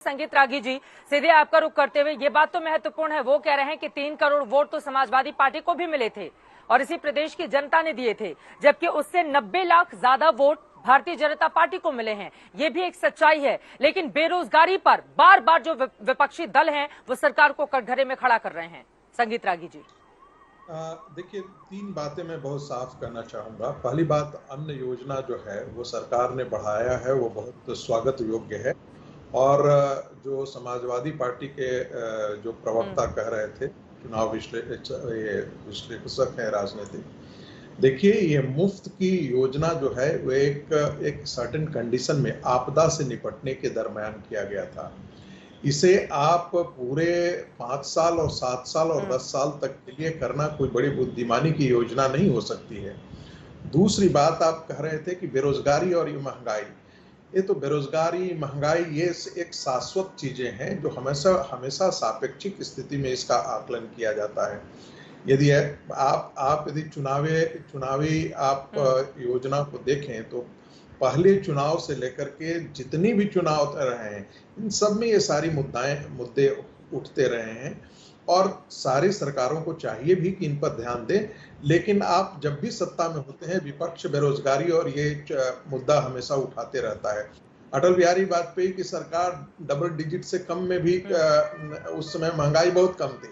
संगीत रागी जी, सीधे आपका रुख करते हुए ये बात तो महत्वपूर्ण है, वो कह रहे हैं कि 3 करोड़ वोट तो समाजवादी पार्टी को भी मिले थे और इसी प्रदेश की जनता ने दिए थे, जबकि उससे 90 लाख ज्यादा वोट भारतीय जनता पार्टी को मिले हैं। ये भी एक सच्चाई है, लेकिन बेरोजगारी पर बार बार जो विपक्षी दल हैं वो सरकार को कटघरे में खड़ा कर रहे हैं। संगीत रागी जी, देखिए, 3 बातें मैं बहुत साफ करना चाहूंगा। पहली बात, अन्न योजना जो है वो सरकार ने बढ़ाया है, वो बहुत स्वागत योग्य है। और जो समाजवादी पार्टी के जो प्रवक्ता कह रहे थे, चुनाव विश्लेषक हैं राजनीतिक, देखिए ये मुफ्त की योजना जो है वो एक सर्टेन कंडीशन में आपदा से निपटने के दरमियान किया गया था। इसे आप पूरे 5 साल और 7 साल और 10 साल तक के लिए करना कोई बड़ी बुद्धिमानी की योजना नहीं हो सकती है। दूसरी बात, आप कह रहे थे कि बेरोजगारी और ये महंगाई, ये तो बेरोजगारी महंगाई ये एक शाश्वत चीजें हैं जो हमेशा हमेशा सापेक्षिक स्थिति में इसका आकलन किया जाता है। यदि आप यदि चुनावी आप योजना को देखें तो पहले चुनाव से लेकर के जितनी भी चुनाव रहे हैं, इन सब में ये सारी मुद्दे उठते रहे हैं और सारी सरकारों को चाहिए भी कि इन पर ध्यान दें। लेकिन आप जब भी सत्ता में होते हैं, विपक्ष बेरोजगारी और ये मुद्दा हमेशा उठाते रहता है। अटल बिहारी वाजपेयी की सरकार डबल डिजिट से कम में भी उस समय महंगाई बहुत कम थी,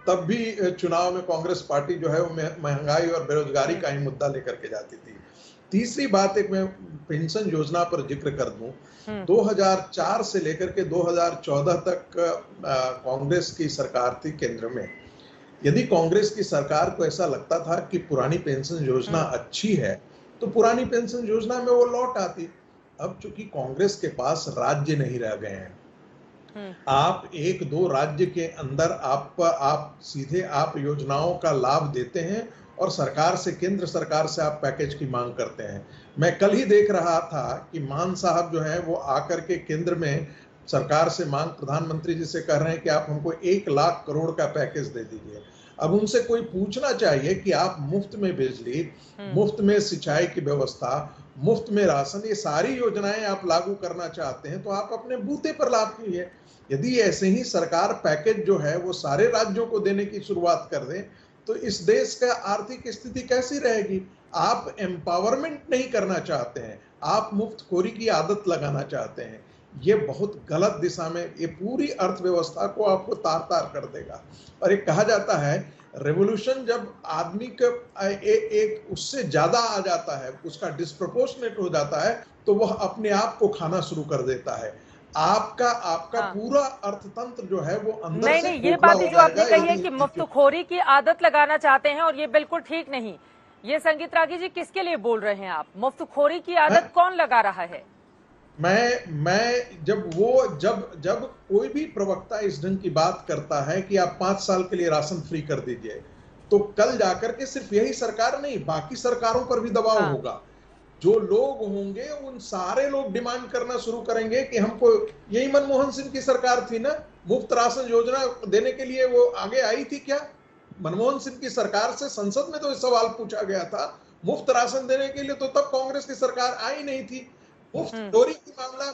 तब भी चुनाव में कांग्रेस पार्टी जो है वो महंगाई और बेरोजगारी का ही मुद्दा लेकर के जाती थी। तीसरी बात, एक मैं पेंशन योजना पर जिक्र कर दूं, 2004 से लेकर के 2014 तक कांग्रेस की सरकार थी केंद्र में। यदि कांग्रेस की सरकार को ऐसा लगता था कि पुरानी पेंशन योजना अच्छी है तो पुरानी पेंशन योजना में वो लौट आती। अब चूंकि कांग्रेस के पास राज्य नहीं रह गए हैं, आप 1-2 राज्य के अंदर आप सीधे आप योजनाओं का लाभ देते हैं और सरकार से, केंद्र सरकार से आप पैकेज की मांग करते हैं। मैं कल ही देख रहा था कि मान साहब जो है वो आकर के केंद्र में सरकार से मांग, प्रधानमंत्री जी से कह रहे हैं कि आप हमको 1 लाख करोड़ का पैकेज दे दीजिए। अब उनसे कोई पूछना चाहिए कि आप मुफ्त में बिजली, मुफ्त में सिंचाई की व्यवस्था, मुफ्त में राशन, ये सारी योजनाएं आप लागू करना चाहते हैं तो आप अपने बूते पर लाभ कीजिए। यदि ऐसे ही सरकार पैकेज जो है वो सारे राज्यों को देने की शुरुआत कर दे तो इस देश का आर्थिक स्थिति कैसी रहेगी? आप एम्पावरमेंट नहीं करना चाहते हैं, आप मुफ्तखोरी की आदत लगाना चाहते हैं। ये बहुत गलत दिशा में, ये पूरी अर्थव्यवस्था को आपको तार-तार कर देगा। और एक कहा जाता है, रेवोल्यूशन जब आदमी का एक उससे ज्यादा आ जाता है, उसका डिस्प्रोपोर्शनेट हो जाता है, तो वह अपने आप को खाना शुरू कर देता है। आपका पूरा अर्थतंत्र जो है वो अंदर से ये बात जो आपने कही है कि मुफ्तखोरी की आदत लगाना चाहते हैं और ये बिल्कुल ठीक नहीं। ये संगीत रागी जी किसके लिए बोल रहे हैं आप? मुफ्तखोरी की आदत कौन लगा रहा है? मैं जब कोई भी प्रवक्ता इस ढंग की बात करता है कि आप 5 साल के लिए राशन फ्री कर दीजिए, तो कल जाकर के सिर्फ यही सरकार नहीं, बाकी सरकारों पर भी दबाव होगा। जो लोग होंगे उन सारे लोग डिमांड करना शुरू करेंगे कि हमको, यही मनमोहन सिंह की सरकार थी ना, मुफ्त राशन योजना देने के लिए वो आगे आई थी क्या? मनमोहन सिंह की सरकार से संसद में तो इस सवाल पूछा गया था, मुफ्त राशन देने के लिए तो तब कांग्रेस की सरकार आई नहीं थी। मुफ्त चोरी की मामला,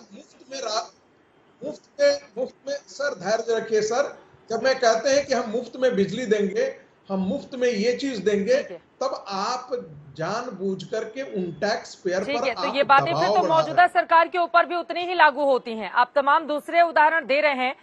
मुफ्त में सर धैर्य रखिए सर, जब मैं कहते हैं कि हम मुफ्त में बिजली देंगे, हम मुफ्त में ये चीज देंगे, तब आप जानबूझ करके उन टैक्स पेयर पर तो ये बातें फिर तो मौजूदा सरकार के ऊपर भी उतनी ही लागू होती हैं। आप तमाम दूसरे उदाहरण दे रहे हैं।